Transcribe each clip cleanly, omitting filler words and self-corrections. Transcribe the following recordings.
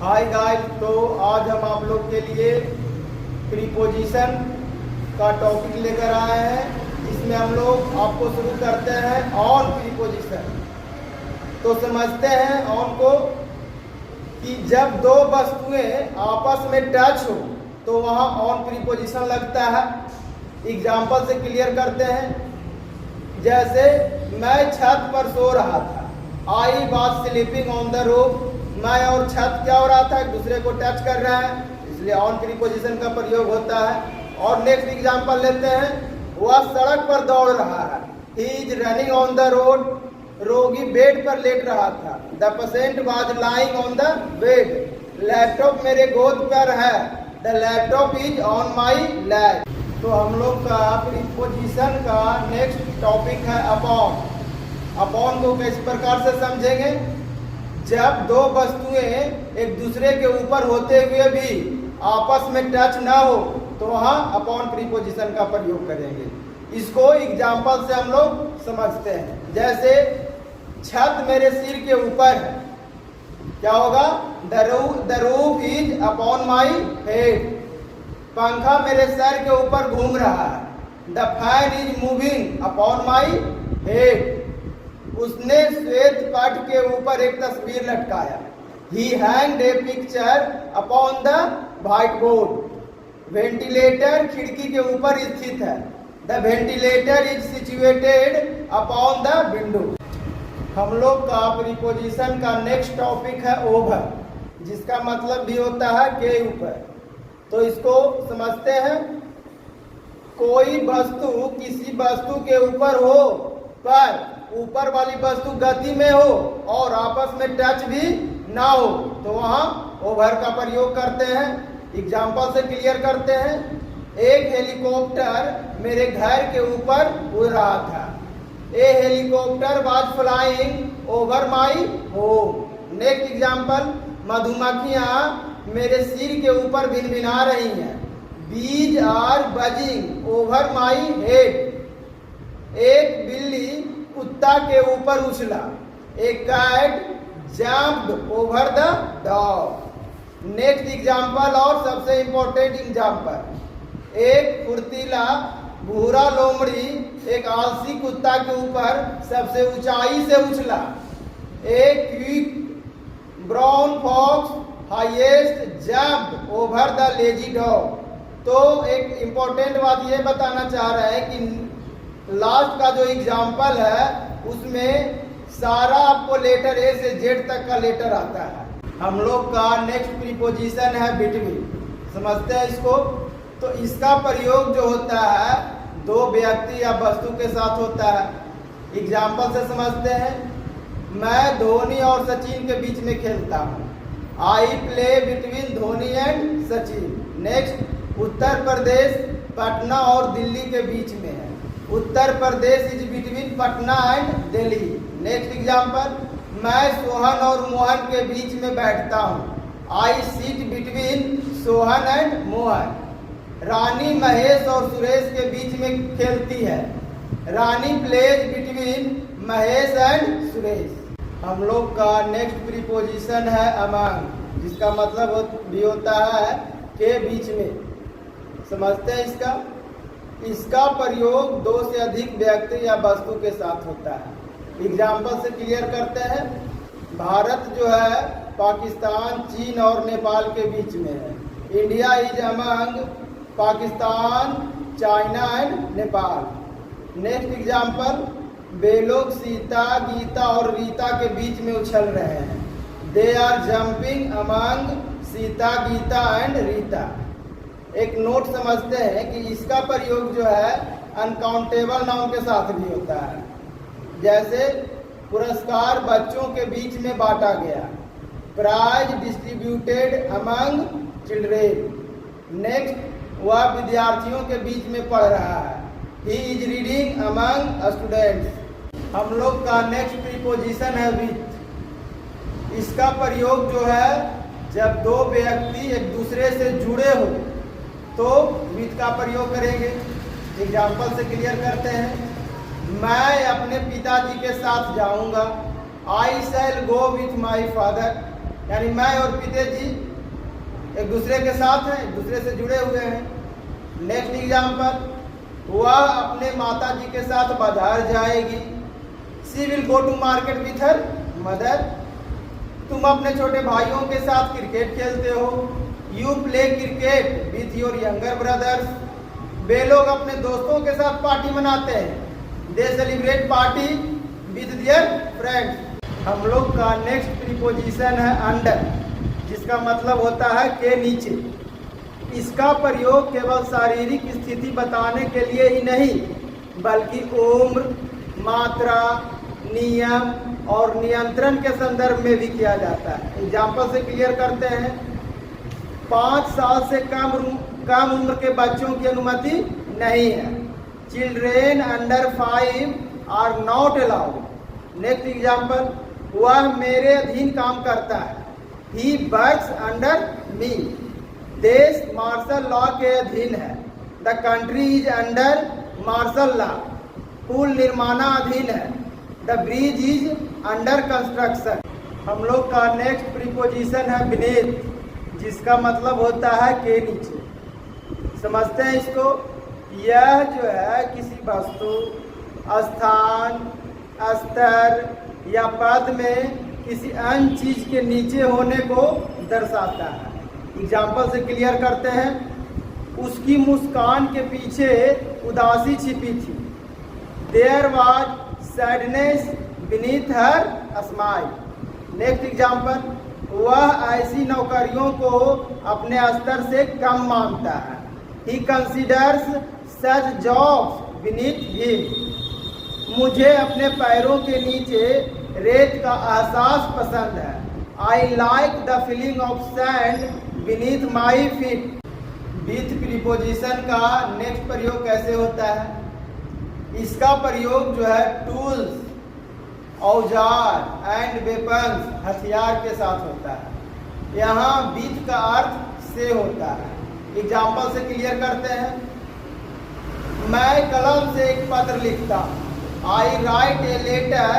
Hi guys, तो आज हम आप लोग के लिए प्रीपोजिशन का टॉपिक लेकर आए हैं, जिसमें हम लोग आपको शुरू करते हैं ऑन प्रीपोजिशन। तो समझते हैं ऑन को कि जब दो वस्तुएं आपस में टच हो तो वहाँ ऑन प्रीपोजिशन लगता है। एग्जाम्पल से क्लियर करते हैं। जैसे मैं छत पर सो रहा था, I was sleeping on the roof. मैं और छत क्या हो रहा था, एक दूसरे को टच कर रहा है, इसलिए ऑन प्रीपोजिशन का प्रयोग होता है। और नेक्स्ट एग्जांपल लेते हैं। वह सड़क पर दौड़ रहा है, he is running on the road. रोगी बेड पर लेट रहा था, the patient was lying on the bed. Laptop मेरे गोद पर है, the laptop is on my lap. तो हम लोग का प्रीपोजिशन का नेक्स्ट टॉपिक है अपॉन। अपॉन को किस प्रकार से समझेंगे? जब दो वस्तुएं एक दूसरे के ऊपर होते हुए भी आपस में टच ना हो तो वहाँ अपॉन प्रीपोजिशन का प्रयोग करेंगे। इसको एग्जाम्पल से हम लोग समझते हैं। जैसे छत मेरे सिर के ऊपर है, क्या होगा? The roof is upon my head. पंखा मेरे सर के ऊपर घूम रहा है, the fan is moving upon my head. उसने श्वेत पट के ऊपर एक तस्वीर लटकाया, he hanged a picture upon the white board. Ventilator खिड़की के ऊपर स्थित है, the ventilator is situated upon the window. हम लोग का प्रीपोजिशन का नेक्स्ट टॉपिक है ओवर, जिसका मतलब भी होता है के ऊपर। तो इसको समझते हैं। कोई वस्तु किसी वस्तु के ऊपर हो पर ऊपर वाली वस्तु गति में हो और आपस में टच भी ना हो तो वहाँ ओवर का प्रयोग करते हैं। एग्जाम्पल से क्लियर करते हैं। एक हेलीकॉप्टर मेरे घर के ऊपर उड़ रहा था, a helicopter was flying over my home. Next example, मधुमक्खियाँ मेरे सिर के ऊपर भिनभिना रही हैं, bees are buzzing over my head. एक बिल्ली कुत्ता के ऊपर उछला, a cat jumped over the dog. Next example और सबसे इंपॉर्टेंट एग्जाम्पल, एक फुर्तीला भूरा लोमड़ी एक आलसी कुत्ता के ऊपर सबसे ऊंचाई से उछला, a quick brown fox highest jumped over the lazy dog. तो एक इंपॉर्टेंट बात ये बताना चाह रहे हैं कि लास्ट का जो एग्जाम्पल है उसमें सारा आपको लेटर ए से जेड तक का लेटर आता है। हम लोग का नेक्स्ट प्रीपोजिशन है बिटवीन। समझते हैं इसको। तो इसका प्रयोग जो होता है दो व्यक्ति या वस्तु के साथ होता है। एग्जाम्पल से समझते हैं। मैं धोनी और सचिन के बीच में खेलता हूँ, I play between Dhoni and Sachin. Next, Uttar Pradesh Patna और दिल्ली के बीच में है, Uttar Pradesh is between Patna and Delhi. Next example, मैं सोहन और मोहन के बीच में बैठता हूँ, I sit between Sohan and Mohan. Rani Mahesh और सुरेश के बीच में खेलती है, Rani plays between Mahesh and Suresh. हम लोग का नेक्स्ट प्रीपोजिशन है अमंग, जिसका मतलब भी होता है के बीच में। समझते हैं इसका प्रयोग दो से अधिक व्यक्ति या वस्तु के साथ होता है। एग्जाम्पल से क्लियर करते हैं। भारत जो है पाकिस्तान, चीन और नेपाल के बीच में है, India is among Pakistan, China and Nepal. Next example, वे लोग सीता, गीता और रीता के बीच में उछल रहे हैं, they are jumping among Sita, Gita and Rita. एक नोट समझते हैं कि इसका प्रयोग जो है अनकाउंटेबल नाउन के साथ भी होता है। जैसे पुरस्कार बच्चों के बीच में बांटा गया, prize distributed among children. Next, वह विद्यार्थियों के बीच में पढ़ रहा है, he is reading among students. हम लोग का नेक्स्ट प्रीपोजिशन है विथ। इसका प्रयोग जो है जब दो व्यक्ति एक दूसरे से जुड़े हो तो विथ का प्रयोग करेंगे। एग्जाम्पल से क्लियर करते हैं। मैं अपने पिताजी के साथ जाऊंगा, आई shall go with my father. यानी मैं और पिता जी एक दूसरे के साथ हैं, एक दूसरे से जुड़े हुए हैं। नेक्स्ट एग्जाम्पल, वह अपने माता जी के साथ बाजार जाएगी। She will go to market with her mother. तुम अपने छोटे भाइयों के साथ क्रिकेट खेलते हो। You play cricket with your younger brothers. वे लोग अपने दोस्तों के साथ पार्टी मनाते हैं। They celebrate party with their friends. हम लोग का नेक्स्ट प्रीपोजिशन है अंडर, जिसका मतलब होता है के नीचे। इसका प्रयोग केवल शारीरिक स्थिति बताने के लिए ही नहीं, बल्कि उम्र, मात्रा, नियम और नियंत्रण के संदर्भ में भी किया जाता है। एग्जाम्पल से क्लियर करते हैं। 5 साल से कम उम्र के बच्चों की अनुमति नहीं है। Children under 5 are not allowed. Next example, वह मेरे अधीन काम करता है। He works under me. देश मार्शल लॉ के अधीन है। The country is under martial law. पुल निर्माणाधीन है। The bridge is under construction. हम लोग का नेक्स्ट प्रीपोजिशन है बीनेथ, जिसका मतलब होता है के नीचे। समझते हैं इसको। यह जो है किसी वस्तु, स्थान, स्तर या पद में किसी अन्य चीज के नीचे होने को दर्शाता है। एग्जाम्पल से क्लियर करते हैं। उसकी मुस्कान के पीछे उदासी छिपी थी। There was sadness beneath her smile. Next example, वह ऐसी नौकरियों को अपने स्तर से कम मानता है। ही कंसिडर्स सच जॉब्स बीनीथ हिम। मुझे अपने पैरों के नीचे रेत का एहसास पसंद है। I like the feeling of sand beneath my feet. With preposition का नेक्स्ट प्रयोग कैसे होता है? इसका प्रयोग जो है टूल्स, औजार एंड वेपन्स, हथियार के साथ होता है। यहाँ विथ का अर्थ से होता है। एग्जाम्पल से क्लियर करते हैं। मैं कलम से एक पत्र लिखता हूँ। I write a letter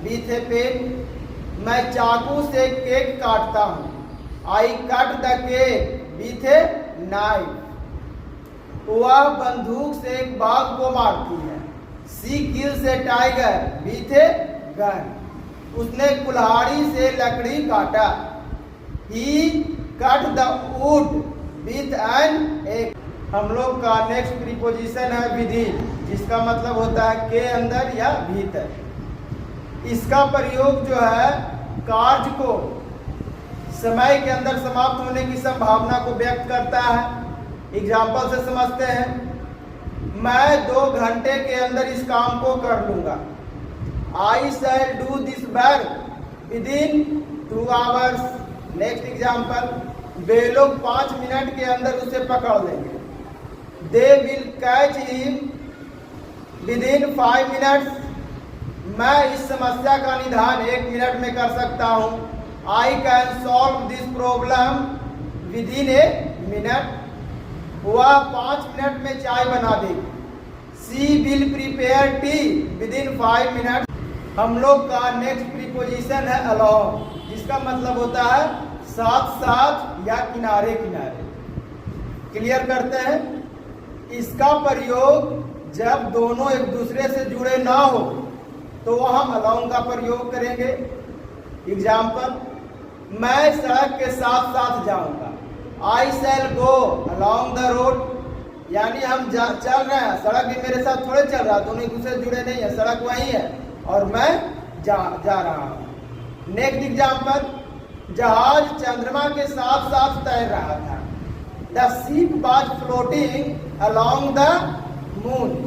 with a pen. मैं चाकू से केक काटता हूँ। I cut the cake with a knife. वह बंदूक से एक बाघ को मारती है। She kills a tiger with a gun. उसने कुल्हाड़ी से लकड़ी काटा। He cut the wood with an axe. हम लोग का नेक्स्ट प्रीपोजिशन है विदिन, जिसका मतलब होता है के अंदर या भीतर। इसका प्रयोग जो है कार्य को समय के अंदर समाप्त होने की संभावना को व्यक्त करता है। एग्जाम्पल से समझते हैं। मैं 2 घंटे के अंदर इस काम को कर लूंगा। I shall do this work within 2 hours. Next example, वे लोग 5 मिनट के अंदर उसे पकड़ लेंगे। They will catch him within 5 minutes. मैं इस समस्या का निदान 1 मिनट में कर सकता हूँ। I can solve this problem within a minute. वह 5 मिनट में चाय बना देगी। She will prepare tea within 5 minute. हम लोग का नेक्स्ट प्रीपोजिशन है अलोंग, जिसका मतलब होता है साथ साथ या किनारे किनारे। क्लियर करते हैं। इसका प्रयोग जब दोनों एक दूसरे से जुड़े ना हो तो वहां अलोंग का प्रयोग करेंगे। एग्जाम्पल, मैं सड़क के साथ साथ जाऊंगा। आई shall go along the road. यानी हम चल रहे हैं, सड़क भी मेरे साथ थोड़े चल रहा है, दोनों एक दूसरे से जुड़े नहीं है, सड़क वही है और मैं जा रहा हूं। नेक्स्ट एग्जाम्पल, जहाज चंद्रमा के साथ साथ तैर रहा था। The ship was floating along the moon.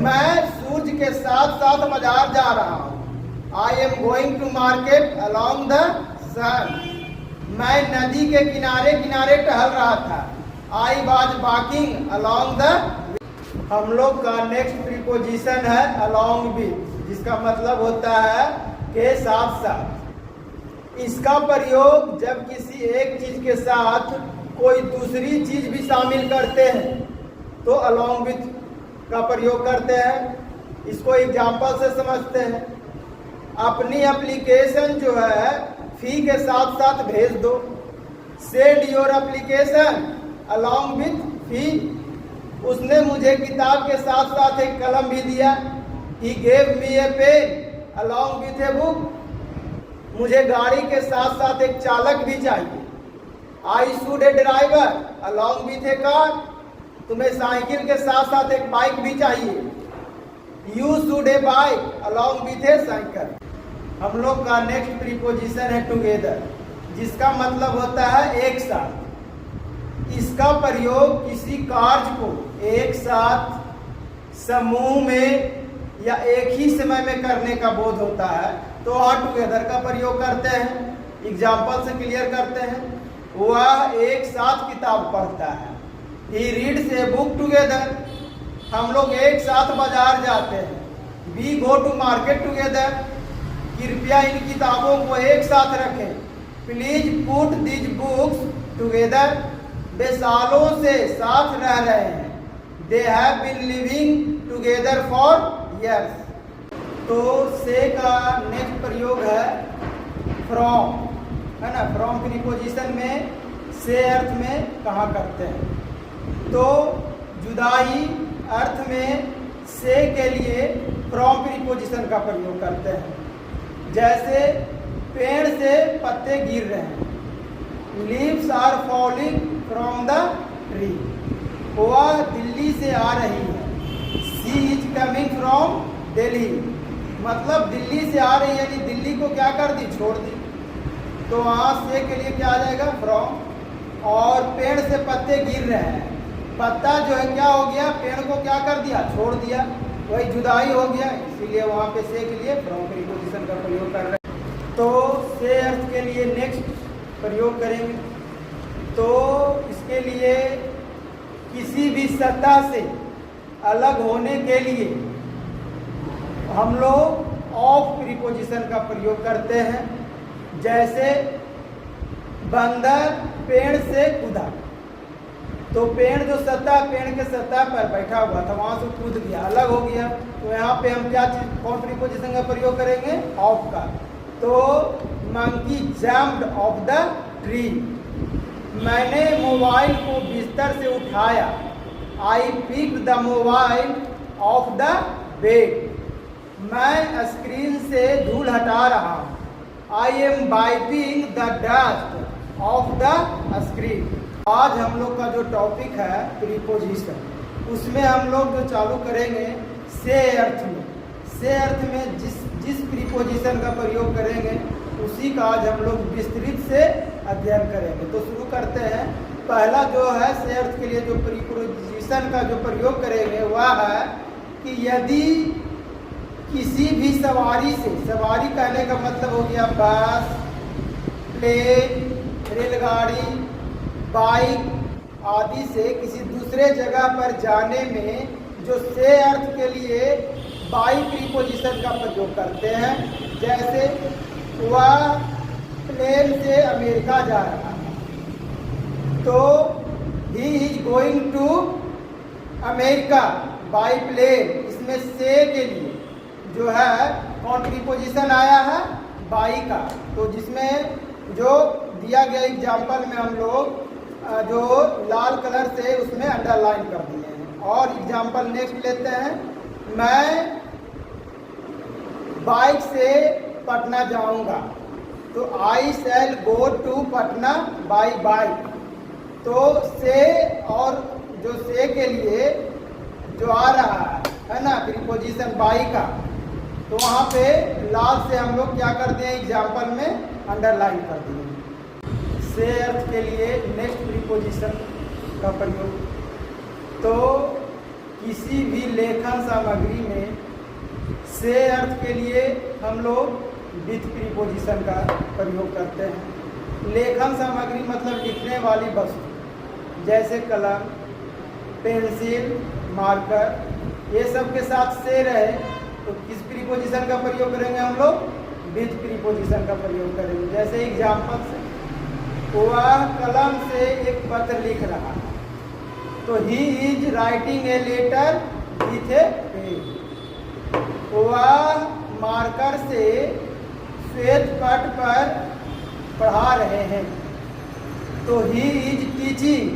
मैं सूरज के साथ साथ बाजार जा रहा हूं। I am going to market along the sun. मैं नदी के किनारे किनारे टहल रहा था। I was walking along the. हम लोग का नेक्स्ट प्रीपोजिशन है अलोंग विथ, जिसका मतलब होता है के साथ साथ। इसका प्रयोग जब किसी एक चीज के साथ कोई दूसरी चीज भी शामिल करते हैं तो अलोंग विथ का प्रयोग करते हैं। इसको एग्जाम्पल से समझते हैं। अपनी एप्लीकेशन जो है फी के साथ साथ भेज दो। Send your application along with fee. उसने मुझे किताब के साथ साथ एक कलम भी दिया। He gave me a pen along with a book. मुझे गाड़ी के साथ साथ एक चालक भी चाहिए। I should a driver along with a car. तुम्हें साइकिल के साथ साथ एक बाइक भी चाहिए। You should a bike along with a cycle. हम लोग का नेक्स्ट प्रीपोजिशन है टुगेदर, जिसका मतलब होता है एक साथ। इसका प्रयोग किसी कार्य को एक साथ, समूह में या एक ही समय में करने का बोध होता है तो वहाँ टुगेदर का प्रयोग करते हैं। एग्जाम्पल से क्लियर करते हैं। वह एक साथ किताब पढ़ता है। He reads a book together. हम लोग एक साथ बाजार जाते हैं। We go to market together. कृपया इन किताबों को एक साथ रखें। Please put these books together. वे सालों से साथ रह रहे हैं। They have been living together for years. तो से का नेक्स्ट प्रयोग है फ्रॉम, है ना। फ्रॉम प्रीपोजिशन में से अर्थ में कहाँ करते हैं। तो जुदाई अर्थ में से के लिए फ्रॉम प्रीपोजिशन का प्रयोग करते हैं। जैसे पेड़ से पत्ते गिर रहे हैं। Leaves are falling from the tree. वह दिल्ली से आ रही है। She is coming from Delhi. मतलब दिल्ली से आ रही है, यानी दिल्ली को क्या कर दी, छोड़ दी। तो वहाँ से के लिए क्या आ जाएगा, फ्रॉम। और पेड़ से पत्ते गिर रहे हैं। पत्ता जो है क्या हो गया, पेड़ को क्या कर दिया, छोड़ दिया। वही जुदाई हो गया, इसीलिए वहाँ पे से के लिए फ्रॉम प्रीपोजिशन का प्रयोग कर रहे हैं। तो से अर्थ के लिए नेक्स्ट प्रयोग करेंगे। तो इसके लिए किसी भी सतह से अलग होने के लिए हम लोग ऑफ प्रीपोजिशन का प्रयोग करते हैं। जैसे बंदर पेड़ से कूदा। तो पेड़ जो सतह, पेड़ के सतह पर बैठा हुआ था, वहां से कूद गया, अलग हो गया। तो यहाँ पे हम क्या चीज, कौन प्रीपोजिशन का प्रयोग करेंगे, ऑफ का। तो monkey jumped of the tree. मैंने मोबाइल को बिस्तर से उठाया। I picked the mobile of the bed. मैं स्क्रीन से धूल हटा रहा हूँ। I am wiping the dust of the screen. आज हम लोग का जो टॉपिक है प्रीपोजिशन, उसमें हम लोग जो चालू करेंगे से अर्थ में। से अर्थ में जिस प्रीपोजिशन का प्रयोग करेंगे उसी का आज हम लोग विस्तृत से अध्ययन करेंगे। तो शुरू करते हैं। पहला जो है से अर्थ के लिए जो प्रीपोजिशन का जो प्रयोग करेंगे वह है कि यदि किसी भी सवारी से, सवारी कहने का मतलब हो गया बस, प्लेन, रेलगाड़ी, बाइक आदि से किसी दूसरे जगह पर जाने में जो से अर्थ के लिए बाई प्रीपोजिशन का प्रयोग करते हैं। जैसे वह प्लेन से अमेरिका जा रहा है, तो he is going to America by plane. इसमें से के लिए जो है कौन प्रीपोजिशन आया है, बाई का। तो जिसमें जो दिया गया एग्जाम्पल में हम लोग जो लाल कलर से उसमें अंडरलाइन कर दिए हैं। और एग्जाम्पल नेक्स्ट लेते हैं। मैं बाइक से पटना जाऊंगा। तो I shall go to Patna by bike. तो से और जो से के लिए जो आ रहा है ना प्रीपोजिशन बाई का, तो वहाँ पे लाल से हम लोग क्या कर दिए, एग्जाम्पल में अंडरलाइन कर दिए। से अर्थ के लिए नेक्स्ट प्रीपोजिशन का प्रयोग। तो किसी भी लेखन सामग्री में से अर्थ के लिए हम लोग विथ प्रीपोजिशन का प्रयोग करते हैं। लेखन सामग्री मतलब लिखने वाली वस्तु, जैसे कलम, पेंसिल, मार्कर, ये सब के साथ से रहे तो किस प्रीपोजिशन का प्रयोग करेंगे हम लोग, विथ प्रीपोजिशन का प्रयोग करेंगे। जैसे एग्जाम्पल से, वह कलम से एक पत्र लिख रहा है। तो he is writing a letter with a pen. वह मार्कर से श्वेत पट पर पढ़ा रहे हैं। तो he is teaching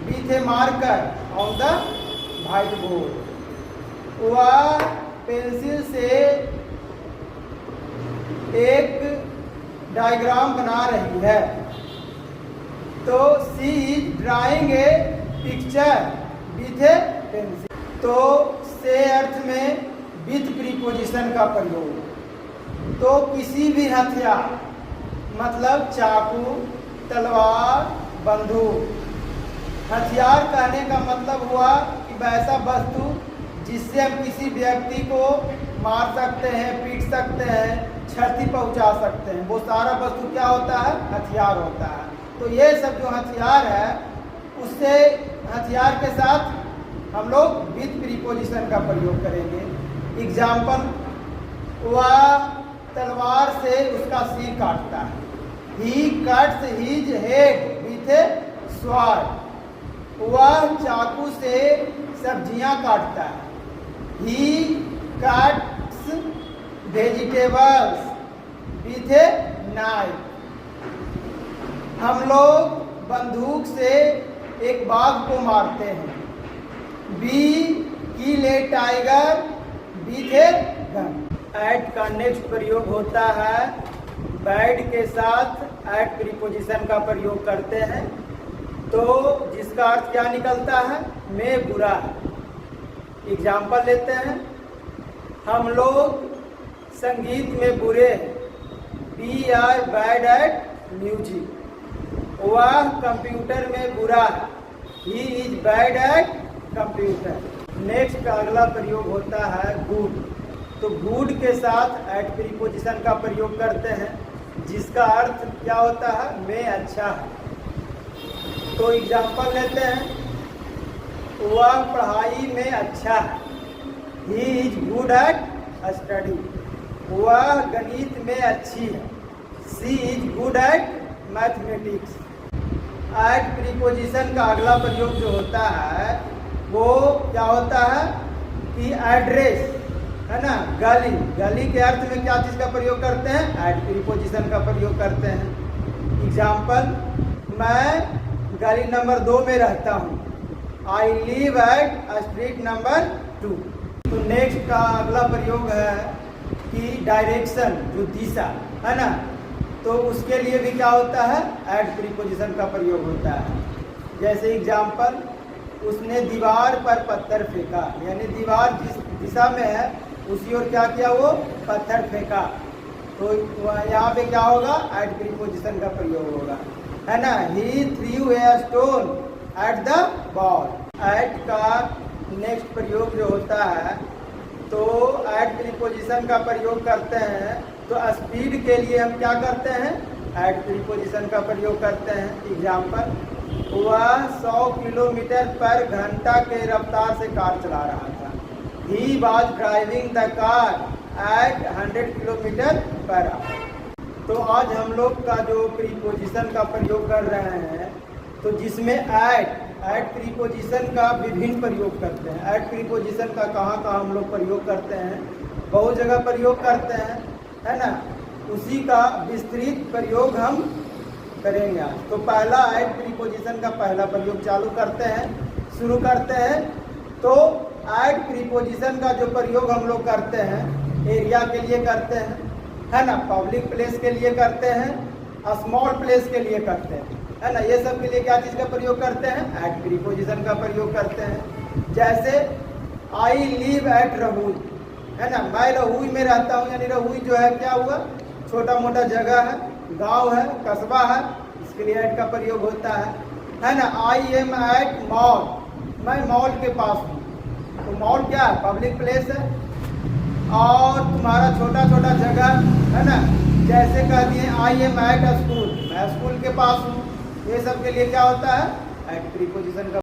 with a marker on the white board. वह पेंसिल से एक डायग्राम बना रही है। तो she is drawing a picture with a pencil. तो से अर्थ में विथ प्रीपोजिशन का प्रयोग। तो किसी भी हथियार मतलब चाकू, तलवार, बंदूक। हथियार कहने का मतलब हुआ कि वैसा वस्तु जिससे हम किसी व्यक्ति को मार सकते हैं, पीट सकते हैं, क्षति पहुंचा सकते हैं, वो सारा वस्तु क्या होता है? हथियार होता है। तो ये सब जो हथियार है उससे हथियार के साथ हम लोग विथ प्रीपोजिशन का प्रयोग करेंगे। एग्जाम्पल, वह तलवार से उसका सिर काटता है। He cuts his head with a sword. वह चाकू से सब्जियां काटता है। He cuts vegetables with a knife. हम लोग बंदूक से एक बाघ को मारते हैं। We kill a tiger with a gun. At का नेक्स्ट प्रयोग होता है बैड के साथ एट प्रीपोजिशन का प्रयोग करते हैं। तो जिसका अर्थ क्या निकलता है? मैं बुरा है। एग्जाम्पल लेते हैं, हम लोग संगीत में बुरे हैं। We are bad at music. वह कंप्यूटर में बुरा है। He is bad at computer. Next का अगला प्रयोग होता है गुड। तो गुड के साथ एट प्रीपोजिशन का प्रयोग करते हैं, जिसका अर्थ क्या होता है? मैं अच्छा है। तो एग्जाम्पल लेते हैं, वह पढ़ाई में अच्छा है। He is good at study. वह गणित में अच्छी है। She is good at mathematics. At preposition का अगला प्रयोग जो होता है वो क्या होता है कि एड्रेस, है ना, गली। गली के अर्थ में क्या चीज़ का प्रयोग करते हैं? एट प्रीपोजिशन का प्रयोग करते हैं। एग्जाम्पल, मैं गली नंबर 2 में रहता हूँ। I live at street number 2। तो नेक्स्ट का अगला प्रयोग है कि डायरेक्शन, जो दिशा है ना, तो उसके लिए भी क्या होता है? एट प्रीपोजिशन का प्रयोग होता है। जैसे एग्जाम्पल, उसने दीवार पर पत्थर फेंका, यानी दीवार जिस दिशा में है उसी ओर क्या किया? वो पत्थर फेंका। तो यहाँ पे क्या होगा? एट प्रीपोजिशन का प्रयोग होगा, है ना। He threw a stone at the ball. At का नेक्स्ट प्रयोग जो होता है तो एट प्रीपोजिशन का प्रयोग करते हैं। तो स्पीड के लिए हम क्या करते हैं? एट प्रीपोजिशन का प्रयोग करते हैं। एग्जाम्पल, वह 100 किलोमीटर पर घंटा के रफ्तार से कार चला रहा था। He was driving the car eight 100 kilometre per hour. तो आज हम लोग का जो प्रीपोजिशन का प्रयोग कर रहे हैं, तो जिसमें एट प्रीपोजिशन का विभिन्न प्रयोग करते हैं। एट प्रीपोजिशन का कहाँ कहाँ हम लोग प्रयोग करते हैं? बहुत जगह प्रयोग करते हैं, है ना। उसी का विस्तृत प्रयोग हम करेंगे आज। तो पहला एट प्रीपोजिशन का पहला प्रयोग चालू करते हैं, शुरू करते हैं। तो एट प्रीपोजिशन का जो प्रयोग हम लोग करते हैं, एरिया के लिए करते हैं, है ना, पब्लिक प्लेस के लिए करते हैं, स्मॉल प्लेस के लिए करते हैं, है ना। ये सब के लिए क्या चीज़ का प्रयोग करते हैं? एट प्रीपोजिशन का प्रयोग करते हैं। जैसे आई लिव एट रहुई, है ना, मैं रहुई में रहता हूँ, यानी रहुई जो है क्या हुआ? छोटा मोटा जगह है, गांव है, कस्बा है, इसके लिए एट का प्रयोग होता है ना। आई एम एट मॉल, मैं मॉल के पास हूँ। तो मॉल क्या है? पब्लिक प्लेस है। और तुम्हारा छोटा छोटा जगह, है ना, जैसे कह दिए आई एम एट स्कूल, मैं स्कूल के पास हूँ। ये सब के लिए क्या होता है? एट प्रीपोजिशन का